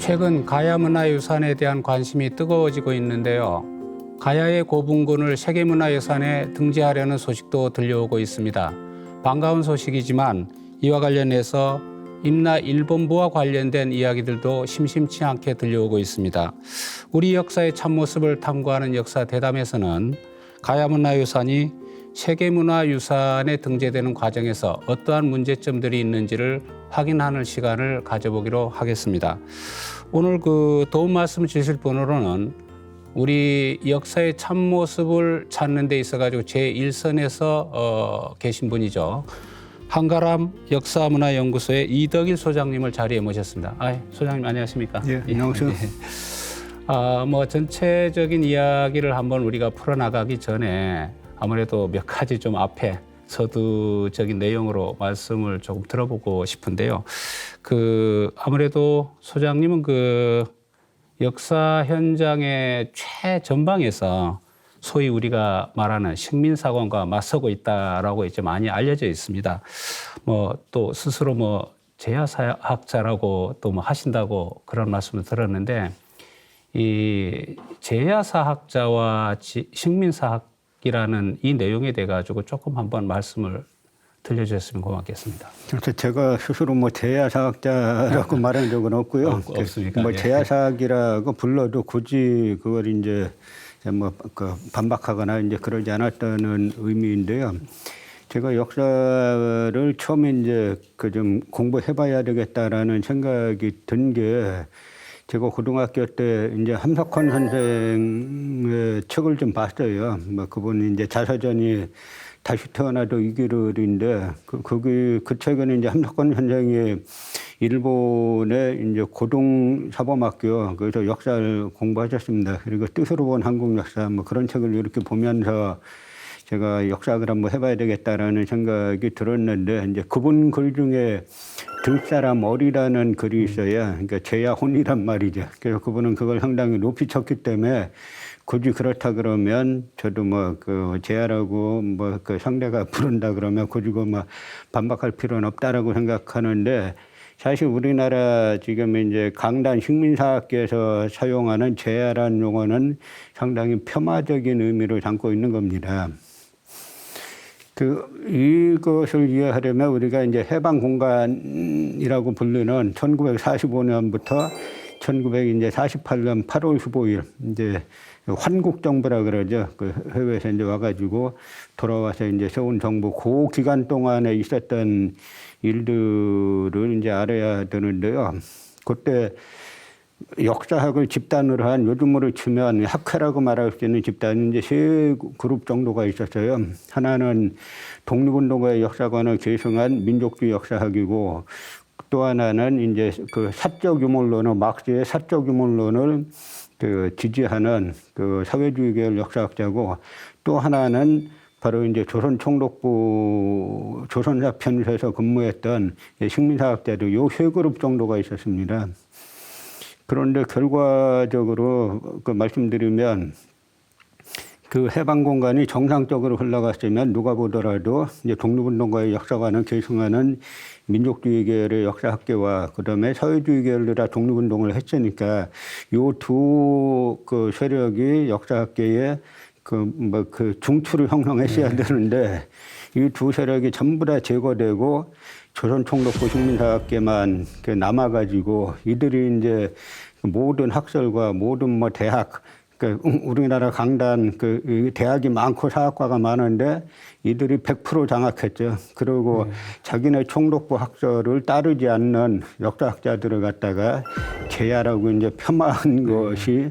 최근 가야 문화유산에 대한 관심이 뜨거워지고 있는데요. 가야의 고분군을 세계문화유산에 등재하려는 소식도 들려오고 있습니다. 반가운 소식이지만 이와 관련해서 임나 일본부와 관련된 이야기들도 심심치 않게 들려오고 있습니다. 우리 역사의 참모습을 탐구하는 역사 대담에서는 가야 문화유산이 세계문화유산에 등재되는 과정에서 어떠한 문제점들이 있는지를 확인하는 시간을 가져보기로 하겠습니다. 오늘 도움 말씀 주실 분으로는 우리 역사의 참모습을 찾는 데 있어가지고 제1선에서 계신 분이죠. 한가람 역사문화연구소의 이덕일 소장님을 자리에 모셨습니다. 소장님 안녕하십니까? 예, 안녕하세요. 전체적인 이야기를 한번 우리가 풀어나가기 전에 아무래도 몇 가지 좀 앞에 서두적인 내용으로 말씀을 조금 들어보고 싶은데요. 아무래도 소장님은 역사 현장의 최전방에서 소위 우리가 말하는 식민사관과 맞서고 있다라고 이제 많이 알려져 있습니다. 또 스스로 제야사학자라고 또 하신다고 그런 말씀을 들었는데, 이 제야사학자와 식민사학이라는 이 내용에 대해 가지고 조금 한번 말씀을 들려주셨으면 고맙겠습니다. 그래서 제가 스스로 제야사학자라고 말한 적은 없고요. 없습니까? 제야사학이라고 불러도 굳이 그걸 이제 반박하거나 이제 그러지 않았다는 의미인데요. 제가 역사를 처음에 이제 좀 공부해봐야 되겠다라는 생각이 든 게, 제가 고등학교 때 이제 함석헌 선생의 책을 좀 봤어요. 그분이 이제 자서전이 다시 태어나도 이 길을인데, 그 책은 이제 함석헌 선생이 일본의 이제 고등사범학교, 그래서 역사를 공부하셨습니다. 그리고 뜻으로 본 한국 역사, 그런 책을 이렇게 보면서 제가 역사학을 한번 해봐야 되겠다라는 생각이 들었는데, 이제 그분 글 중에 들사람 어리라는 글이 있어요. 그러니까 제야혼이란 말이죠. 그래서 그분은 그걸 상당히 높이 쳤기 때문에 굳이 그렇다 그러면 저도 제야라고 상대가 부른다 그러면 굳이 반박할 필요는 없다라고 생각하는데, 사실 우리나라 지금 이제 강단 식민사학계에서 사용하는 제야라는 용어는 상당히 폄하적인 의미를 담고 있는 겁니다. 이것을 이해하려면 우리가 이제 해방 공간이라고 부르는 1945년부터 1948년 8월 15일 이제 환국정부라 그러죠. 해외에서 이제 와가지고 돌아와서 이제 세운 정부, 그 기간 동안에 있었던 일들을 이제 알아야 되는데요. 그때 역사학을 집단으로 한, 요즘으로 치면 학회라고 말할 수 있는 집단이 이제 세 그룹 정도가 있었어요. 하나는 독립운동가의 역사관을 계승한 민족주의 역사학이고, 또 하나는 이제 사적 유물론을, 마크스의 사적 유물론을 지지하는 사회주의 계열 역사학자고, 또 하나는 바로 이제 조선총독부 조선사 편에서 근무했던 식민사학자들, 요 세 그룹 정도가 있었습니다. 그런데 결과적으로 말씀드리면, 해방 공간이 정상적으로 흘러갔으면 누가 보더라도 이제 독립운동가의 역사관을 계승하는 민족주의 계열의 역사학계와 그다음에 사회주의 계열로 다 독립운동을 했으니까 요 두 세력이 역사학계에 중추를 형성했어야 되는데, 이 두 세력이 전부 다 제거되고 조선총독부 식민사학계만 남아가지고, 이들이 이제 모든 학설과 모든 대학, 우리나라 강단 대학이 많고 사학과가 많은데 이들이 100% 장악했죠. 그리고 자기네 총독부 학설을 따르지 않는 역사학자들을 갖다가 제야라고 이제 폄하한 것이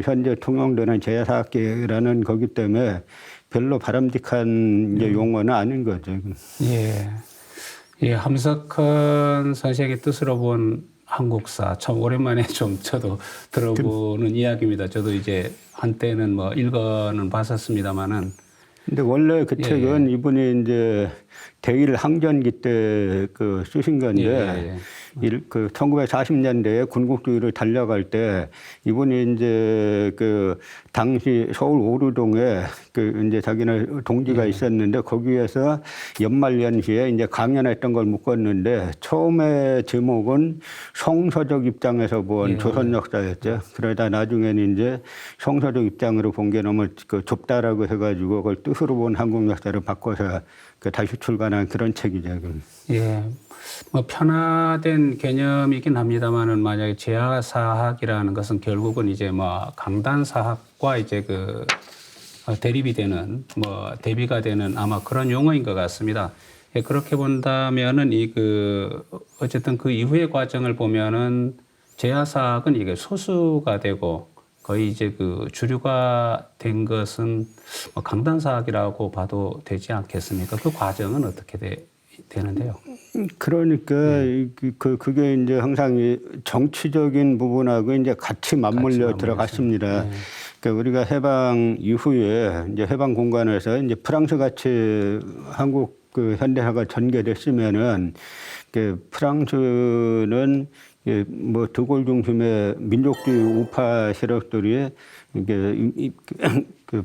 현재 통용되는 제야사학계라는 거기 때문에 별로 바람직한 이제 용어는 아닌 거죠. 함석헌 선생의 뜻으로 본 한국사, 참 오랜만에 좀 저도 들어보는 이야기입니다. 저도 이제 한때는 읽어는 봤었습니다만은. 근데 원래 그 책은 이분이 이제 대일 항전기 때 쓰신 건데, 그 1940년대에 군국주의를 달려갈 때 이분이 이제 그 당시 서울 오류동에 그 이제 자기네 동지가 있었는데 거기에서 연말연시에 이제 강연했던 걸 묶었는데 처음에 제목은 성서적 입장에서 본 조선 역사였죠. 그러다 나중에는 이제 성서적 입장으로 본 게 너무 그 좁다라고 해가지고 그걸 뜻으로 본 한국 역사를 바꿔서 그 다시 출간한 그런 책이죠. 예. 뭐 편화된 개념이긴 합니다만은 만약에 제야사학이라는 것은 결국은 이제 뭐 강단사학과 이제 그 대립이 되는 뭐 대비가 되는 아마 그런 용어인 것 같습니다. 예, 그렇게 본다면은 이 그 어쨌든 그 이후의 과정을 보면은 제야사학은 이게 소수가 되고 거의 이제 그 주류가 된 것은 뭐 강단사학이라고 봐도 되지 않겠습니까? 그 과정은 어떻게 되는데요? 그러니까 그게 이제 항상 이 정치적인 부분하고 이제 같이 맞물려 들어갔습니다. 네. 그러니까 우리가 해방 이후에 이제 해방 공간에서 이제 프랑스 같이 한국 그 현대화가 전개됐으면은 그 프랑스는 뭐 드골 중심의 민족주의 우파 세력들이 이게 그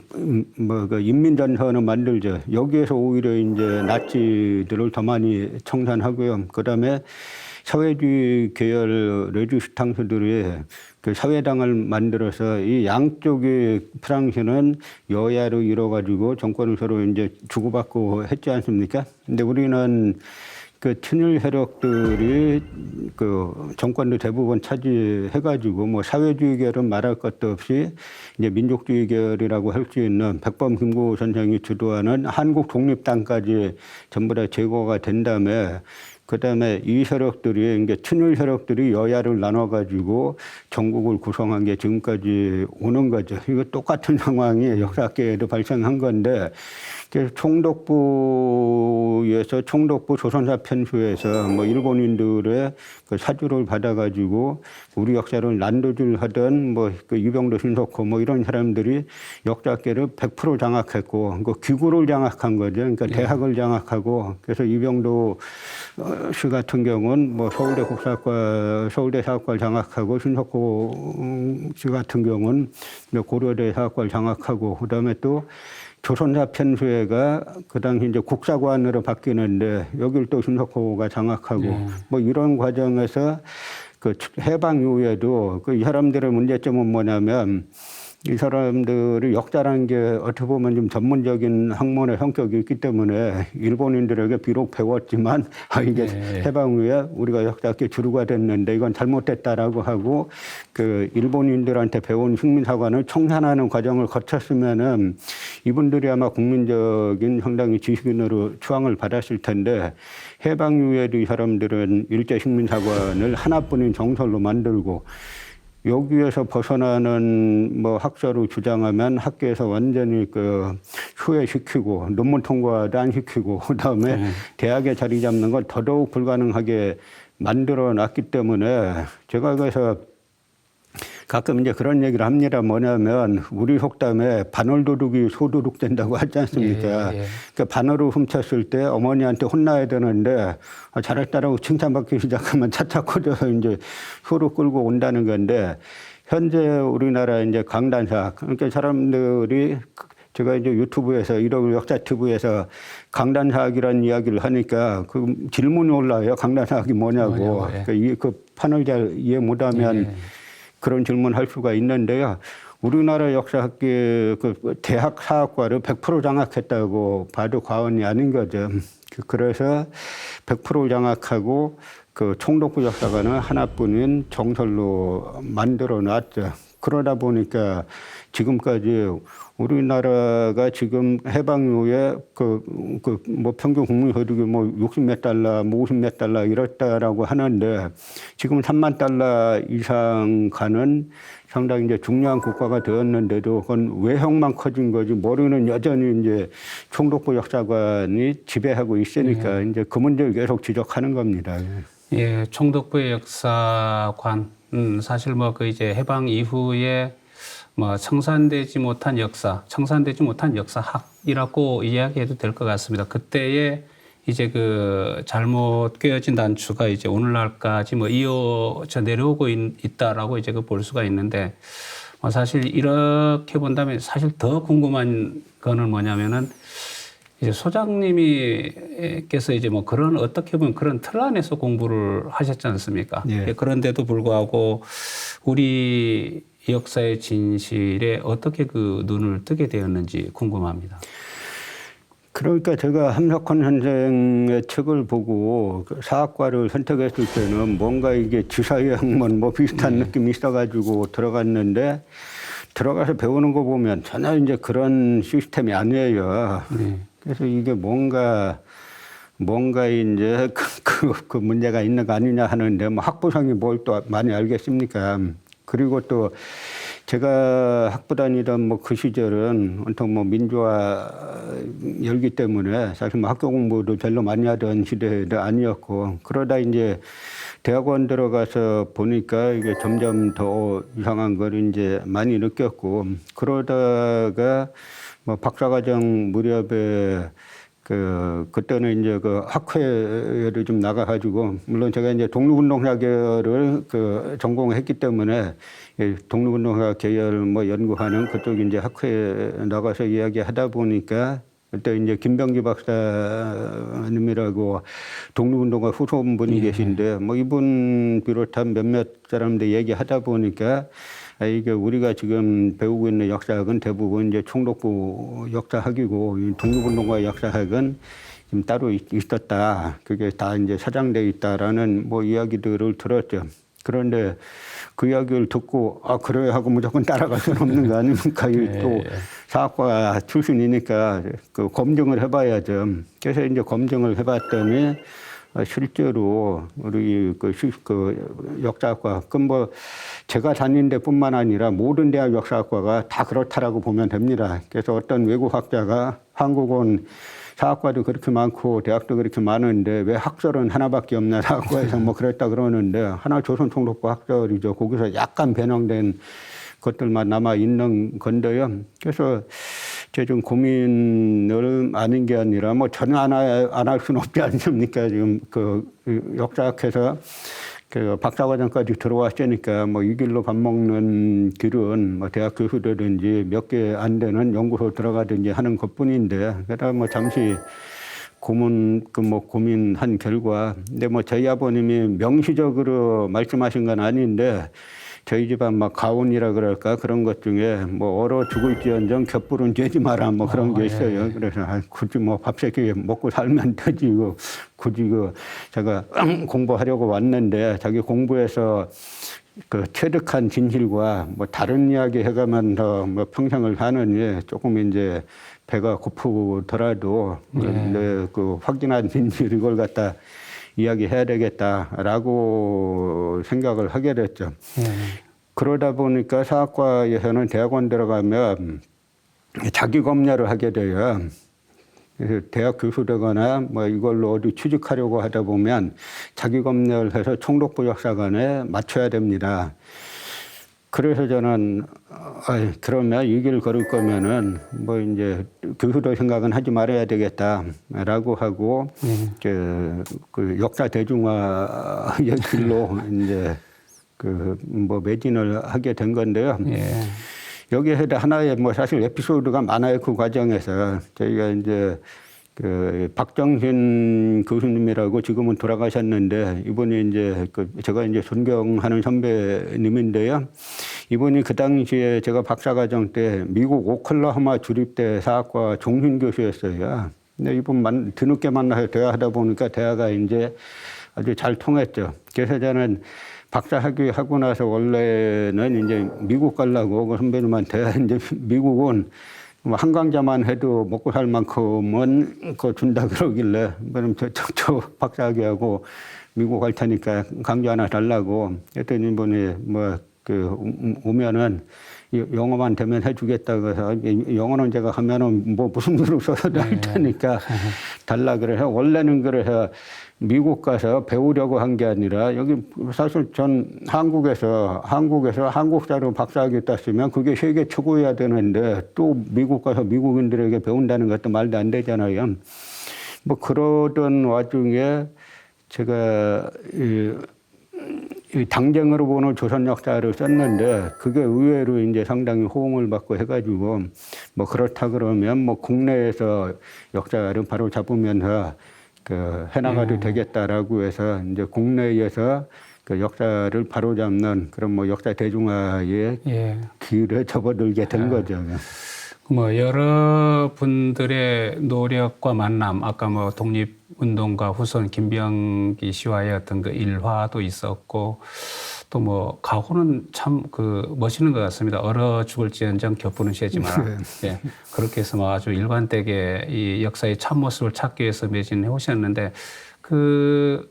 인민전선을 만들죠. 여기에서 오히려 이제 나치들을 더 많이 청산하고요. 그다음에 사회주의 계열 레지스탕스들이 그 사회당을 만들어서 이 양쪽의 프랑스는 여야로 이뤄가지고 정권을 서로 이제 주고받고 했지 않습니까? 근데 우리는 그 친일 세력들이 그 정권도 대부분 차지해가지고 뭐 사회주의 계열은 말할 것도 없이 이제 민족주의 계열이라고 할 수 있는 백범 김구 선생이 주도하는 한국 독립당까지 전부 다 제거가 된 다음에 그다음에 이 세력들이 이제 친일 세력들이 여야를 나눠가지고 전국을 구성한 게 지금까지 오는 거죠. 이거 똑같은 상황이 역사계에도 발생한 건데 총독부에서 총독부 조선사 편수에서 뭐 일본인들의 그 사주를 받아가지고 우리 역사를 난도질하던 뭐 그 유병도 신석호 뭐 이런 사람들이 역사계를 100% 장악했고 그 기구를 장악한 거죠. 그러니까 대학을 장악하고 그래서 유병도 씨 같은 경우는 뭐 서울대 국사학과 서울대 사학과를 장악하고 신석호 씨 같은 경우는 고려대 사학과를 장악하고 그다음에 또 조선사 편수회가 그 당시 이제 국사관으로 바뀌는데 여길 또 신석호가 장악하고 뭐 이런 과정에서 그 해방 이후에도 그 이 사람들의 문제점은 뭐냐면 이 사람들이 역사라는 게 어떻게 보면 좀 전문적인 학문의 성격이 있기 때문에 일본인들에게 비록 배웠지만 이게 해방 후에 우리가 역사학계 주류가 됐는데 이건 잘못됐다라고 하고 그 일본인들한테 배운 식민사관을 청산하는 과정을 거쳤으면은 이분들이 아마 국민적인 상당히 지식인으로 추앙을 받았을 텐데 해방 이후에도 이 사람들은 일제 식민사관을 하나뿐인 정설로 만들고 여기에서 벗어나는 뭐 학설을 주장하면 학교에서 완전히 그 휴회시키고 논문 통과도 안 시키고 그다음에 대학에 자리 잡는 걸 더더욱 불가능하게 만들어 놨기 때문에 제가 그래서 가끔 이제 그런 얘기를 합니다. 뭐냐면 우리 속담에 바늘도둑이 소도둑 된다고 하지 않습니까? 그러니까 바늘을 훔쳤을 때 어머니한테 혼나야 되는데 잘했다라고 칭찬받기 시작하면 차차 커져서 이제 소로 끌고 온다는 건데 현재 우리나라 이제 강단사 그러니까 사람들이 제가 이제 유튜브에서 이러고 역사 TV에서 강단사학이라는 이야기를 하니까 그 질문이 올라와요. 강단사학이 뭐냐고. 그러니까 그 판을 잘 이해 못하면 그런 질문할 수가 있는데요. 우리나라 역사학계 그 대학 사학과를 100% 장악했다고 봐도 과언이 아닌 거죠. 그래서 100% 장악하고 그 총독부 역사관은 하나뿐인 정설로 만들어 놨죠. 그러다 보니까 지금까지 우리나라가 지금 해방 이후에 뭐 평균 국민소득이 뭐 60몇 달러, 뭐 50몇 달러 이렇다라고 하는데 지금 3만 달러 이상 가는 상당히 이제 중요한 국가가 되었는데도 그건 외형만 커진 거지 머리는 여전히 이제 총독부 역사관이 지배하고 있으니까 이제 그 문제를 계속 지적하는 겁니다. 예, 총독부의 역사관 사실 뭐 그 이제 해방 이후에 뭐 청산되지 못한 역사, 청산되지 못한 역사학이라고 이야기해도 될 것 같습니다. 그때의 이제 그 잘못 꿰어진 단추가 이제 오늘날까지 뭐 이어져 내려오고 있다라고 이제 그 볼 수가 있는데 사실 이렇게 본다면 사실 더 궁금한 거는 뭐냐면은 이제 소장님이께서 이제 뭐 그런 어떻게 보면 그런 틀 안에서 공부를 하셨지 않습니까? 예. 그런데도 불구하고 우리 역사의 진실에 어떻게 그 눈을 뜨게 되었는지 궁금합니다. 그러니까 제가 함석헌 선생의 책을 보고 그 사학과를 선택했을 때는 뭔가 이게 지사학문 뭐 비슷한 느낌이 있어가지고 들어갔는데 들어가서 배우는 거 보면 전혀 이제 그런 시스템이 아니에요. 그래서 이게 뭔가 이제 그 문제가 있는 거 아니냐 하는데 뭐 학부상이 뭘 또 많이 알겠습니까? 그리고 또 제가 학부 다니던 뭐 그 시절은 온통 뭐 민주화 열기 때문에 사실 뭐 학교 공부도 별로 많이 하던 시대도 아니었고 그러다 이제 대학원 들어가서 보니까 이게 점점 더 이상한 걸 이제 많이 느꼈고 그러다가 뭐 박사과정 무렵에 그때는 이제 그 학회를 좀 나가가지고, 물론 제가 이제 독립운동사 계열을 전공했기 때문에, 독립운동사 계열 뭐 연구하는 그쪽 이제 학회에 나가서 이야기하다 보니까, 그때 이제 김병기 박사님이라고 독립운동가 후손분이 계신데, 뭐 이분 비롯한 몇몇 사람들 얘기하다 보니까, 이게 우리가 지금 배우고 있는 역사학은 대부분 이제 총독부 역사학이고 독립운동가 역사학은 좀 따로 있었다. 그게 다 이제 사장돼 있다라는 뭐 이야기들을 들었죠. 그런데 그 이야기를 듣고 그래 하고 무조건 따라갈 수는 없는 거 아닙니까? 또 사학과 출신이니까 그 검증을 해봐야죠. 그래서 이제 검증을 해봤더니 실제로 우리 그 역사학과 뭐 제가 다닌 데뿐만 아니라 모든 대학 역사학과가 다 그렇다라고 보면 됩니다. 그래서 어떤 외국 학자가 한국은 사학과도 그렇게 많고 대학도 그렇게 많은데 왜 학설은 하나밖에 없나 사학과에서 뭐 그랬다 그러는데 하나 조선총독부 학설이죠. 거기서 약간 변형된 것들만 남아 있는 건데요. 그래서 제 좀 고민을 아닌 게 아니라 뭐 전혀 안 할 수는 없지 않습니까? 지금 그 역사학에서 그 박사과정까지 들어왔으니까 뭐 이 길로 밥 먹는 길은 뭐 대학 교수라든지 몇 개 안 되는 연구소 들어가든지 하는 것뿐인데 그러다 뭐 잠시 고민한 결과 근데 뭐 저희 아버님이 명시적으로 말씀하신 건 아닌데 저희 집안 막 가훈이라 그럴까 그런 것 중에 뭐 얼어 죽을지언정 곁불은 쬐지 마라 뭐 그런 게 있어요. 그래서 굳이 뭐 밥 세 개 먹고 살면 되지 이거 굳이 제가 공부하려고 왔는데 자기 공부해서 그 체득한 진실과 뭐 다른 이야기 해가면 더 뭐 평생을 사느니 조금 이제 배가 고프더라도 그 확인한 진실 이걸 갖다 이야기해야 되겠다라고 생각을 하게 됐죠. 그러다 보니까 사학과에서는 대학원 들어가면 자기 검열을 하게 돼요. 그래서 대학 교수 되거나 뭐 이걸로 어디 취직하려고 하다 보면 자기 검열해서 총독부 역사관에 맞춰야 됩니다. 그래서 저는 그러면 이 길을 걸을 거면은 뭐 이제 교수도 생각은 하지 말아야 되겠다라고 하고 그 역사 대중화의 길로 이제 뭐 매진을 하게 된 건데요. 여기에 하나의 뭐 사실 에피소드가 많아요. 그 과정에서 저희가 이제 박정신 교수님이라고 지금은 돌아가셨는데 이분이 이제 제가 이제 존경하는 선배님인데요. 이분이 그 당시에 제가 박사과정 때 미국 오클라호마 주립대 사학과 종신 교수였어요. 근데 이분 뒤늦게 만나서 대화하다 보니까 대화가 이제 아주 잘 통했죠. 그래서 저는 박사 학위 하고 나서 원래는 이제 미국 가려고 그 선배님한테 이제 미국은 뭐 한강자만 해도 먹고 살 만큼은 그거 준다 그러길래 그럼 저 박사 학위하고 미국 갈 테니까 강좌 하나 달라고 했더니 이분이 오면은 영어만 되면 해주겠다고 해서 영어는 제가 하면은 뭐 무슨 글을 써서도 할 테니까 달라 그래서 원래는 그래서 미국 가서 배우려고 한 게 아니라 여기 사실 전 한국에서 한국사로 박사학위 땄으면 그게 세계 최고여야 되는데 또 미국 가서 미국인들에게 배운다는 것도 말도 안 되잖아요. 뭐 그러던 와중에 제가 이 당쟁으로 보는 조선 역사를 썼는데 그게 의외로 이제 상당히 호응을 받고 해가지고 뭐 그렇다 그러면 뭐 국내에서 역사를 바로 잡으면서 그 해나가도 되겠다라고 해서 이제 국내에서 그 역사를 바로 잡는 그런 뭐 역사 대중화의 예. 길에 접어들게 된 거죠. 뭐 여러 분들의 노력과 만남, 아까 뭐 독립운동가 후손 김병기 씨와의 어떤 그 일화도 있었고, 또 뭐 각오는 참 그 멋있는 것 같습니다. 얼어 죽을지언정 겹부는 쉬지 마라. 예, 그렇게 해서 뭐 아주 일관되게 이 역사의 참모습을 찾기 위해서 매진해 오셨는데, 그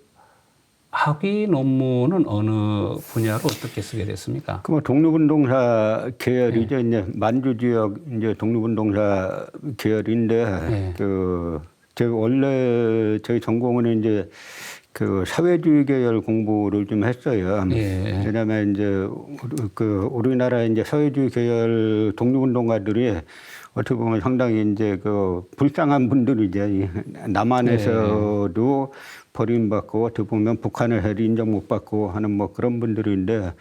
학위 논문은 어느 분야로 어떻게 쓰게 됐습니까? 그 뭐 독립운동사 계열이죠. 이제 만주 지역 이제 독립운동사 계열인데 그 제가 원래 저희 전공은 이제 그 사회주의 계열 공부를 좀 했어요. 왜냐하면 이제 그 우리나라 이제 사회주의 계열 독립운동가들이 어떻게 보면 상당히 이제 그 불쌍한 분들이죠. 남한에서도 버림받고 어떻게 보면 북한에서 인정 못 받고 하는 뭐 그런 분들인데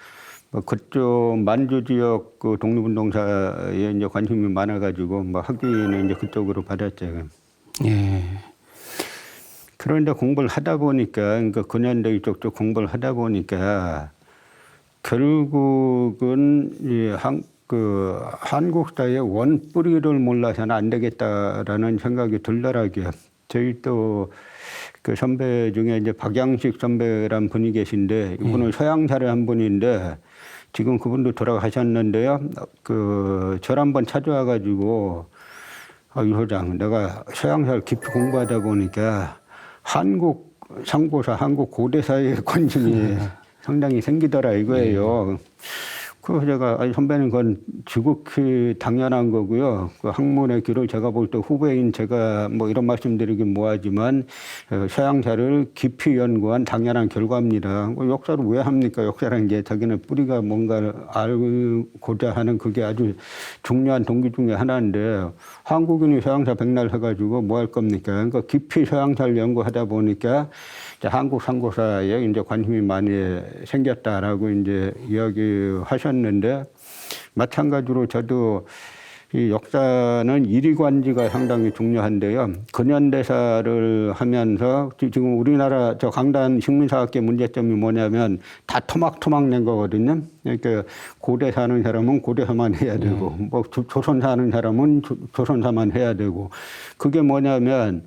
뭐 그쪽 만주 지역 그 독립운동사에 이제 관심이 많아가지고 뭐 학위는 이제 그쪽으로 받았죠. 예. 그런데 공부를 하다 보니까 그러니까 근현대 이쪽 쪽 공부를 하다 보니까 결국은 이 한국사의 원뿌리를 몰라서는 안 되겠다라는 생각이 들더라고요. 저희 또 그 선배 중에 이제 박양식 선배란 분이 계신데 이분은 서양사를 한 분인데 지금 그분도 돌아가셨는데요. 그 저를 한번 찾아와 가지고 유 소장 내가 서양사를 깊이 공부하다 보니까 한국 상고사, 한국 고대사에 관심이 상당히 생기더라 이거예요. 그래서 제가 아니 선배님 그건 지극히 당연한 거고요. 그 학문의 길을 제가 볼 때 후배인 제가 뭐 이런 말씀드리긴 뭐하지만 서양사를 깊이 연구한 당연한 결과입니다. 역사를 왜 합니까? 역사라는 게 자기네 뿌리가 뭔가를 알고자 하는 그게 아주 중요한 동기 중에 하나인데 한국인이 서양사 백날 해가지고 뭐 할 겁니까? 그러니까 깊이 서양사를 연구하다 보니까 한국 상고사에 이제 관심이 많이 생겼다라고 이제 이야기하셨는데 마찬가지로 저도 이 역사는 이리관지가 상당히 중요한데요. 근현대사를 하면서 지금 우리나라 저 강단 식민사학계 문제점이 뭐냐면 다 토막토막 낸 거거든요. 그러니까 고대 사는 사람은 고대사만 해야 되고 뭐 조선 사는 사람은 조선사만 해야 되고 그게 뭐냐면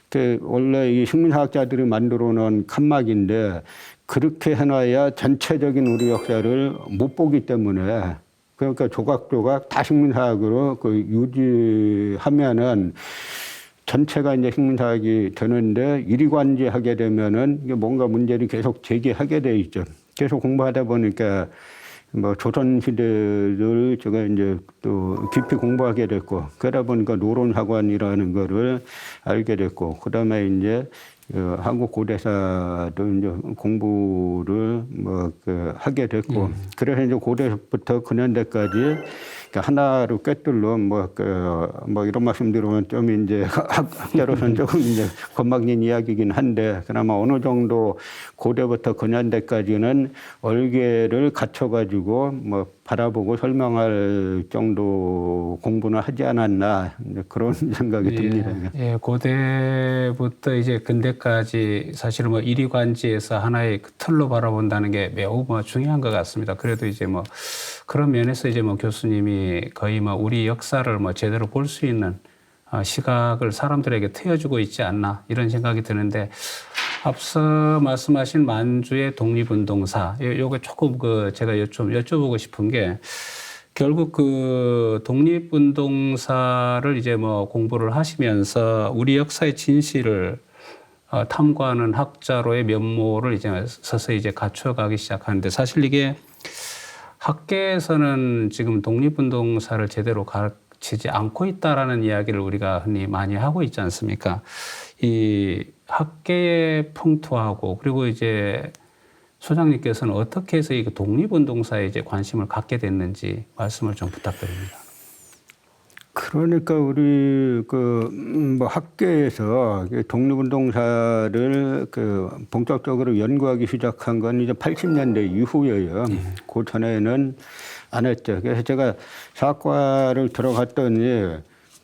그 원래 이 식민사학자들이 만들어 놓은 칸막인데 그렇게 해놔야 전체적인 우리 역사를 못 보기 때문에 그러니까 조각조각 다 식민사학으로 그 유지하면은 전체가 이제 식민사학이 되는데 이리관지하게 되면은 이게 뭔가 문제를 계속 제기하게 돼 있죠. 계속 공부하다 보니까 뭐 조선시대를 제가 이제 또 깊이 공부하게 됐고, 그러다 보니까 노론사관이라는 거를 알게 됐고, 그 다음에 이제 한국 고대사도 이제 공부를 뭐 하게 됐고, 그래서 이제 고대부터 근현대까지 하나로 꿰뚫로 뭐 이런 말씀 드리면 좀 이제 학자로서는 조금 이제 건방진 이야기긴 한데 그나마 어느 정도 고대부터 근현대까지는 얼개를 갖춰가지고 뭐 바라보고 설명할 정도 공부는 하지 않았나 그런 생각이 듭니다. 예, 고대부터 이제 근대까지 사실은 뭐 이리관지에서 하나의 그 틀로 바라본다는 게 매우 뭐 중요한 것 같습니다. 그래도 이제 뭐 그런 면에서 이제 뭐 교수님이 거의 뭐 우리 역사를 뭐 제대로 볼 수 있는 시각을 사람들에게 트여주고 있지 않나 이런 생각이 드는데 앞서 말씀하신 만주의 독립운동사 요게 조금 제가 좀 여쭤보고 싶은 게 결국 그 독립운동사를 이제 뭐 공부를 하시면서 우리 역사의 진실을 탐구하는 학자로의 면모를 이제 서서히 이제 갖춰가기 시작하는데 사실 이게 학계에서는 지금 독립운동사를 제대로 가르치지 않고 있다라는 이야기를 우리가 흔히 많이 하고 있지 않습니까? 이 학계에 풍토하고 그리고 이제 소장님께서는 어떻게 해서 이 독립운동사에 이제 관심을 갖게 됐는지 말씀을 좀 부탁드립니다. 그러니까 우리 뭐 학계에서 독립운동사를 본격적으로 연구하기 시작한 건 이제 80년대 이후예요. 그 전에는 안 했죠. 그래서 제가 사학과를 들어갔더니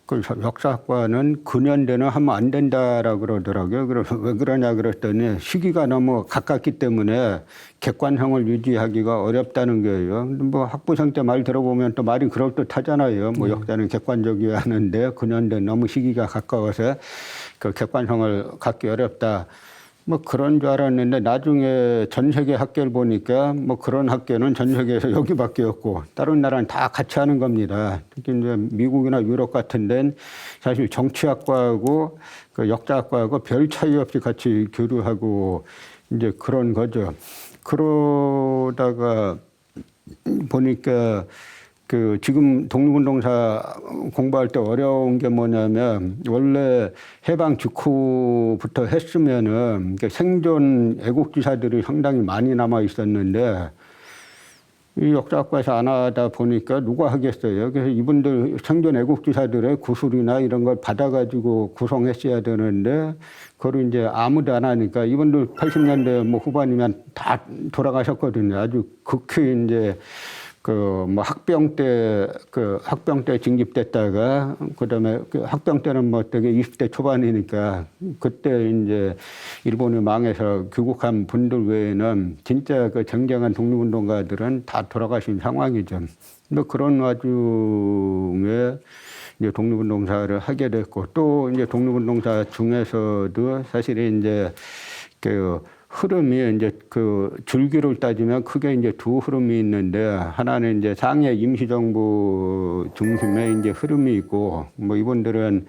그 역사학과는 근현대는 하면 안 된다라고 그러더라고요. 왜 그러냐 그랬더니 시기가 너무 가깝기 때문에 객관성을 유지하기가 어렵다는 거예요. 뭐 학부생 때 말 들어보면 또 말이 그럴듯하잖아요. 뭐 역사는 객관적이어야 하는데 근현대는 너무 시기가 가까워서 그 객관성을 갖기 어렵다. 뭐 그런 줄 알았는데 나중에 전 세계 학계를 보니까 뭐 그런 학계는 전 세계에서 여기밖에 없고 다른 나라는 다 같이 하는 겁니다. 특히 이제 미국이나 유럽 같은 데는 사실 정치학과하고 그 역사학과하고 별 차이 없이 같이 교류하고 이제 그런 거죠. 그러다가 보니까 그 지금 독립운동사 공부할 때 어려운 게 뭐냐면 원래 해방 직후부터 했으면은 생존 애국지사들이 상당히 많이 남아 있었는데 이 역사학과에서 안 하다 보니까 누가 하겠어요. 그래서 이분들 생존 애국지사들의 구술이나 이런 걸 받아가지고 구성했어야 되는데 그걸 이제 아무도 안 하니까 이분들 80년대 뭐 후반이면 다 돌아가셨거든요. 아주 극히 이제 뭐 학병 때 징집됐다가 그다음에 학병 때는 뭐 되게 20대 초반이니까 그때 이제 일본이 망해서 귀국한 분들 외에는 진짜 그 쟁쟁한 독립운동가들은 다 돌아가신 상황이죠. 근데 그런 와중에 이제 독립운동사를 하게 됐고 또 이제 독립운동사 중에서도 사실 이제 그 흐름이 이제 그 줄기를 따지면 크게 이제 두 흐름이 있는데 하나는 이제 상해 임시정부 중심의 이제 흐름이 있고 뭐 이분들은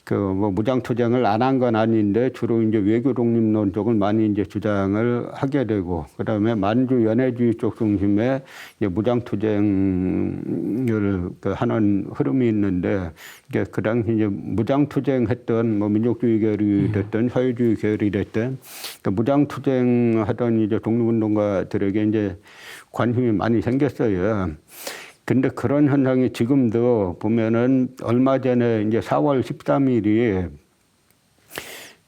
그 뭐 무장투쟁을 안 한 건 아닌데 주로 이제 외교 독립론 쪽을 많이 이제 주장을 하게 되고 그다음에 만주 연해주의 쪽 중심의 이제 무장투쟁을 하는 흐름이 있는데 이게 그 당시 이제 무장투쟁했던 뭐 민족주의 계열이 됐든 사회주의 계열이 됐든 그 무장투쟁하던 이제 독립운동가들에게 이제 관심이 많이 생겼어요. 근데 그런 현상이 지금도 보면은 얼마 전에 이제 4월 13일이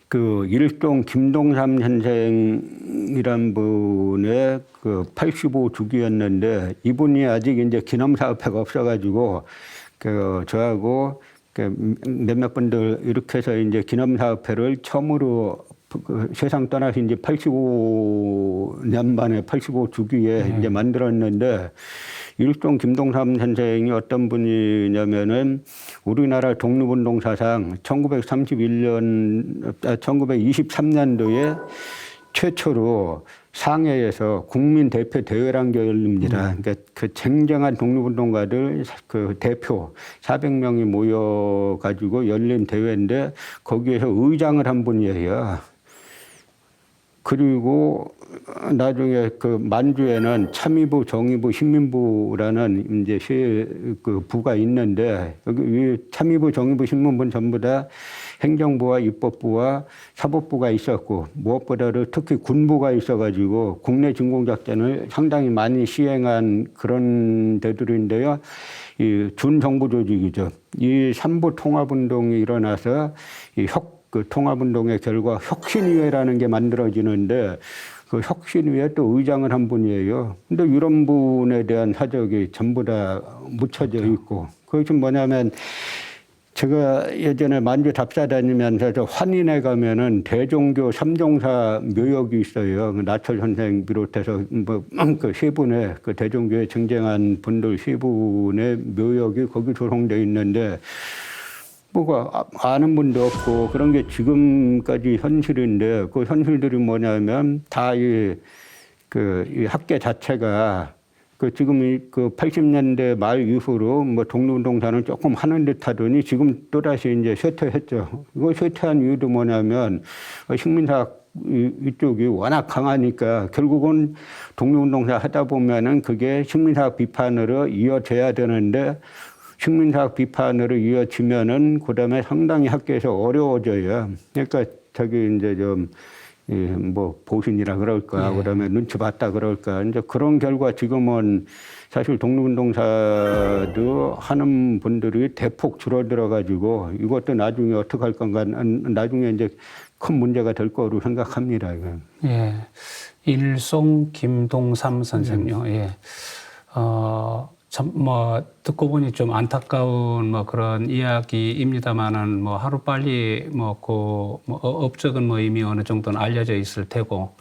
그 일동 김동삼 선생이란 분의 그 85주기였는데 이분이 아직 이제 기념사업회가 없어가지고 그 저하고 그 몇몇 분들 이렇게 해서 이제 기념사업회를 처음으로 그 세상 떠나신 지 85년 만에 85주기에 이제 만들었는데 일동 김동삼 선생이 어떤 분이냐면은 우리나라 독립운동 사상 1923년도에 최초로 상해에서 국민 대표 대회란 게 열립니다. 그러니까 그 쟁쟁한 독립운동가들 그 대표 400명이 모여가지고 열린 대회인데 거기에서 의장을 한 분이에요. 그리고 나중에 그 만주에는 참의부, 정의부, 신민부라는 이제 그 부가 있는데 여기 참의부, 정의부, 신민부는 전부 다 행정부와 입법부와 사법부가 있었고 무엇보다도 특히 군부가 있어가지고 국내 진공작전을 상당히 많이 시행한 그런 데들인데요. 이 준정부 조직이죠. 이 삼부 통합운동이 일어나서 그 통합운동의 결과 혁신위회라는 게 만들어지는데 그 혁신위회 또 의장을 한 분이에요. 근데 이런 분에 대한 사적이 전부 다 묻혀져 있고 그것이 뭐냐면 제가 예전에 만주 답사 다니면서 저 환인에 가면은 대종교 삼종사 묘역이 있어요. 나철 선생 비롯해서 뭐 그 세 분의 그 대종교에 쟁쟁한 분들 세 분의 묘역이 거기 조성되어 있는데 뭐가 아는 분도 없고 그런 게 지금까지 현실인데 그 현실들이 뭐냐면 다 이 학계 자체가 그 지금 그 80년대 말 이후로 뭐 독립운동사는 조금 하는 듯 하더니 지금 또다시 이제 쇠퇴했죠. 이거 쇠퇴한 이유도 뭐냐면 식민사학 이쪽이 워낙 강하니까 결국은 독립운동사 하다 보면은 그게 식민사학 비판으로 이어져야 되는데 식민사학 비판으로 이어지면은 그다음에 상당히 학계에서 어려워져요. 그러니까 저기 이제 좀 뭐 보신이라 그럴까, 예. 그다음에 눈치 봤다 그럴까, 이제 그런 결과 지금은 사실 독립운동사도 하는 분들이 대폭 줄어들어 가지고 이것도 나중에 어떻게 할 건가, 나중에 이제 큰 문제가 될 거로 생각합니다. 이건. 예. 일송 김동삼 선생요. 예. 참, 듣고 보니 좀 안타까운 그런 이야기입니다만은 하루빨리 업적은 이미 어느 정도는 알려져 있을 테고,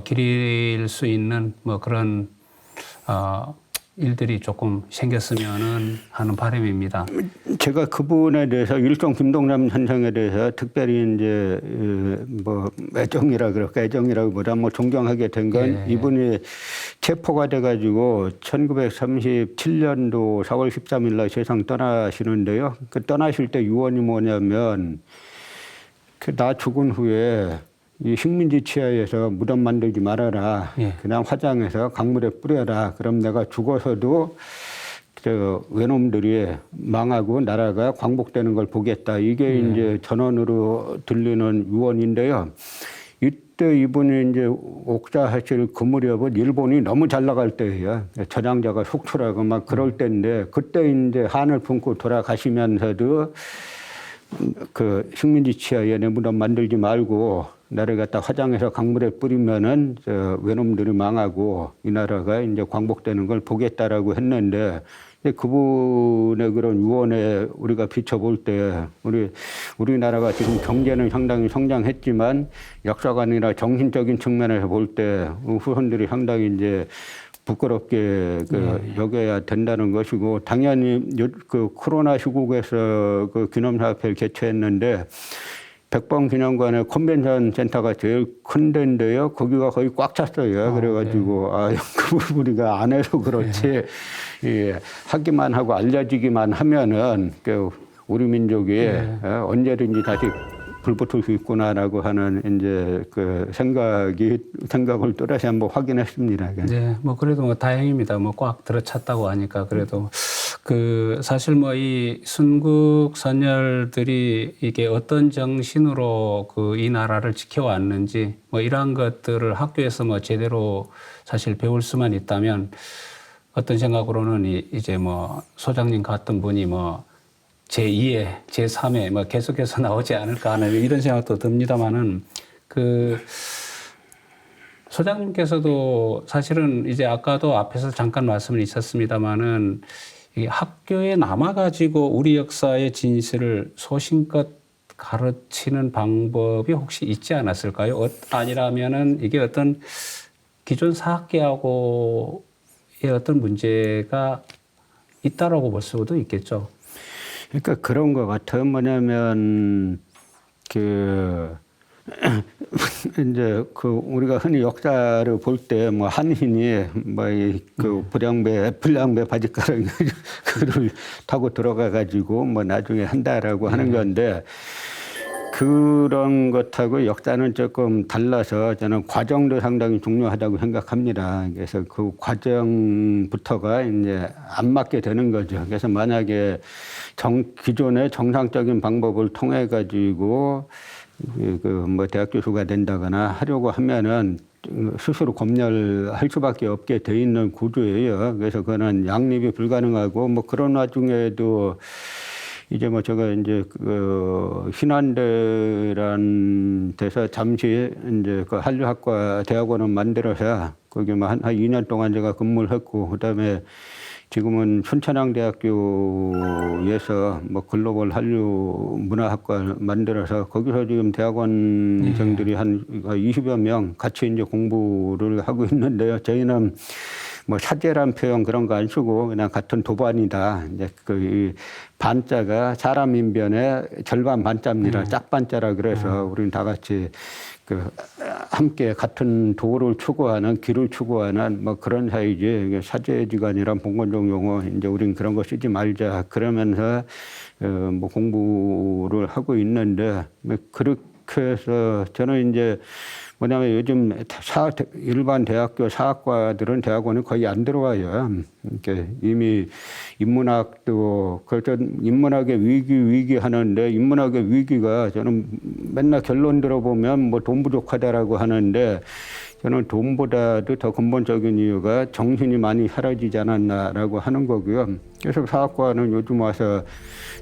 기릴 수 있는 그런, 일들이 조금 생겼으면은 하는 바람입니다. 제가 그분에 대해서 일종 김동남 선생에 대해서 특별히 이제 애정이라 그럴까, 애정이라기보다 존경하게 된 건 예. 이분이 체포가 돼가지고 1937년도 4월 13일 날 세상 떠나시는데요. 그 떠나실 때 유언이 뭐냐면 나 죽은 후에 이 식민지 치하에서 무덤 만들지 말아라. 예. 그냥 화장해서 강물에 뿌려라. 그럼 내가 죽어서도 외놈들이 망하고 나라가 광복되는 걸 보겠다. 이게 이제 전원으로 들리는 유언인데요. 이때 이분이 이제 옥사하실 그 무렵은 일본이 너무 잘 나갈 때예요. 전향자가 속출하고 막 그럴 때인데 그때 이제 한을 품고 돌아가시면서도 그 식민지 치하에 내 무덤 만들지 말고 나를 갖다 화장해서 강물에 뿌리면은 외놈들이 망하고 이 나라가 이제 광복되는 걸 보겠다라고 했는데 그분의 그런 유언에 우리가 비춰볼 때 우리나라가 지금 경제는 상당히 성장했지만 역사관이나 정신적인 측면에서 볼 때 후손들이 상당히 이제 부끄럽게 여겨야 된다는 것이고 당연히 그 코로나 시국에서 그 기념사업회를 개최했는데 백범 기념관의 컨벤션 센터가 제일 큰 데인데요. 거기가 거의 꽉 찼어요. 그래가지고 그 우리가 안 해서 그렇지 하기만 하고 알려지기만 하면은 우리 민족이 언제든지 다시 불붙을 수 있구나라고 하는 이제 그 생각을 또다시 한번 확인했습니다. 네, 그래도 다행입니다. 꽉 들어찼다고 하니까 그래도 사실 이 순국 선열들이 이게 어떤 정신으로 이 나라를 지켜왔는지 이러한 것들을 학교에서 계대로 사실 배울 수만 있다면 어떤 생각으로는 이제 소장님 같은 분이 제2회, 제3회 계속해서 나오지 않을까 하는 이런 생각도 듭니다만은 소장님께서도 사실은 이제 아까도 앞에서 잠깐 말씀을 있었습니다만은 학교에 남아가지고 우리 역사의 진실을 소신껏 가르치는 방법이 혹시 있지 않았을까요? 아니라면은 이게 어떤 기존 사학계하고의 어떤 문제가 있다라고 볼 수도 있겠죠. 그러니까 그런 것 같아요. 뭐냐면 이제 우리가 흔히 역사를 볼 때 한인이 불량배 바지가랑을 타고 들어가 가지고 나중에 한다라고 하는 건데 그런 것하고 역사는 조금 달라서 저는 과정도 상당히 중요하다고 생각합니다. 그래서 그 과정부터가 이제 안 맞게 되는 거죠. 그래서 만약에 기존의 정상적인 방법을 통해 가지고 대학 교수가 된다거나 하려고 하면은 스스로 검열할 수밖에 없게 돼 있는 구조예요. 그래서 그거는 양립이 불가능하고 그런 와중에도 이제 제가 이제 신한대란 데서 잠시 이제 한류학과 대학원을 만들어서 거기 한 2년 동안 제가 근무를 했고 그다음에 지금은 춘천향대학교에서 글로벌 한류 문화학과 만들어서 거기서 지금 대학원생들이 한 20여 명 같이 이제 공부를 하고 있는데요. 저희는 사제란 표현 그런 거 안 쓰고 그냥 같은 도반이다. 이제 이 반자가 사람 인변의 절반 반자입니다. 짝반자라 그래서 우리는 다 같이 함께 같은 도를 추구하는 길을 추구하는 그런 사이지 사제지간이란 본건적 용어 이제 우린 그런 거 쓰지 말자 그러면서 공부를 하고 있는데 그렇게 해서 저는 이제 뭐냐면 요즘 일반 대학교 사학과들은 대학원에 거의 안 들어와요. 이렇게 이미 인문학도 그래서 인문학의 위기 하는데 인문학의 위기가 저는 맨날 결론 들어보면 뭐 돈 부족하다라고 하는데 저는 돈보다도 더 근본적인 이유가 정신이 많이 사라지지 않았나라고 하는 거고요. 그래서 사학과는 요즘 와서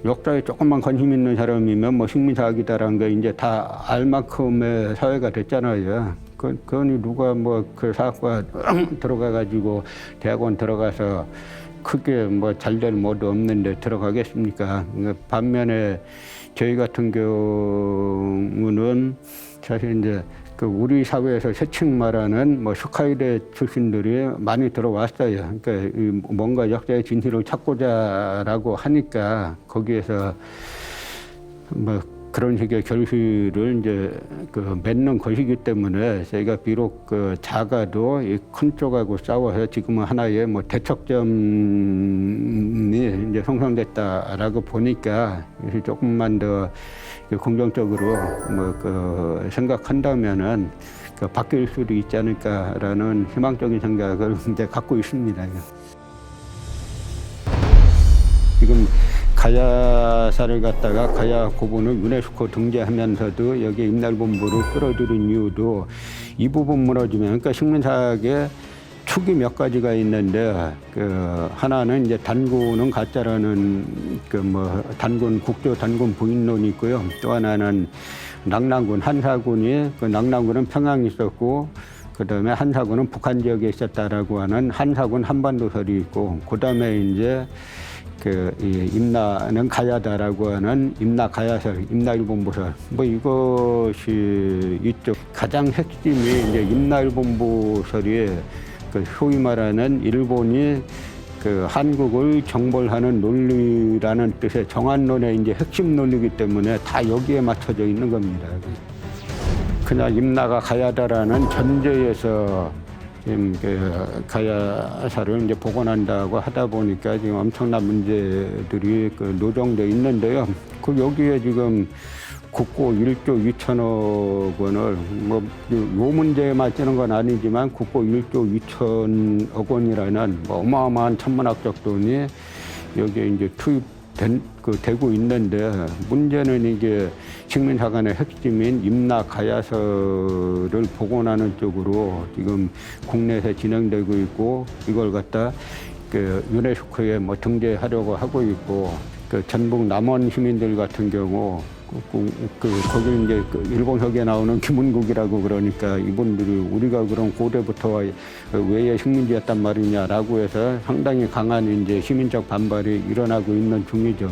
역사에 조금만 관심 있는 사람이면 뭐 식민사학이다라는 게 이제 다 알 만큼의 사회가 됐잖아요. 그거니 누가 뭐 그 사학과 들어가가지고 대학원 들어가서 크게 뭐 잘 될 모도 없는데 들어가겠습니까? 반면에 저희 같은 경우는 사실 이제 그 우리 사회에서 세칭 말하는 뭐 슈카이대 출신들이 많이 들어왔어요. 그러니까 뭔가 역사의 진실을 찾고자라고 하니까 거기에서 뭐 그런 식의 결실을 이제 그 맺는 것이기 때문에 저희가 비록 그 작아도 이 큰 쪽하고 싸워서 지금은 하나의 뭐 대척점이 이제 형성됐다라고 보니까 조금만 더 긍정적으로 뭐 그 생각한다면은 그 바뀔 수도 있지 않을까라는 희망적인 생각을 이제 갖고 있습니다. 지금 가야사를 갖다가 가야 고분을 유네스코 등재하면서도 여기에 임날본부를 끌어들인 이유도 이 부분 무너지면 그러니까 식민사학의 축이 몇 가지가 있는데 그 하나는 이제 단군은 가짜라는 그 뭐 단군 국조 단군 부인론이 있고요. 또 하나는 낙랑군 한사군이 그 낙랑군은 평양에 있었고 그다음에 한사군은 북한 지역에 있었다라고 하는 한사군 한반도설이 있고 그다음에 이제 그 임나는 가야다라고 하는 임나 가야설, 임나일본보설 뭐 이것이 있죠. 가장 핵심이 이제 임나일본보설이 그 소위 말하는 일본이 그 한국을 정벌하는 논리라는 뜻의 정한론의 이제 핵심 논리이기 때문에 다 여기에 맞춰져 있는 겁니다. 그냥 임나가 가야다라는 전제에서 지금 그 가야사를 이제 복원한다고 하다 보니까 지금 엄청난 문제들이 그 노정돼 있는데요. 그 여기에 지금 국고 1조 2천억 원을 뭐 요 문제에 맞지는 건 아니지만 국고 1조 2천억 원이라는 뭐 어마어마한 천문학적 돈이 여기에 이제 되고 있는데 문제는 이게 식민사관의 핵심인 임나 가야설을 복원하는 쪽으로 지금 국내에서 진행되고 있고 이걸 갖다 그 유네스코에 뭐 등재하려고 하고 있고 그 전북 남원 시민들 같은 경우 거기 이제 그 일본석에 나오는 김은국이라고 그러니까 이분들이 우리가 그런 고대부터 왜 식민지였단 말이냐라고 해서 상당히 강한 이제 시민적 반발이 일어나고 있는 중이죠.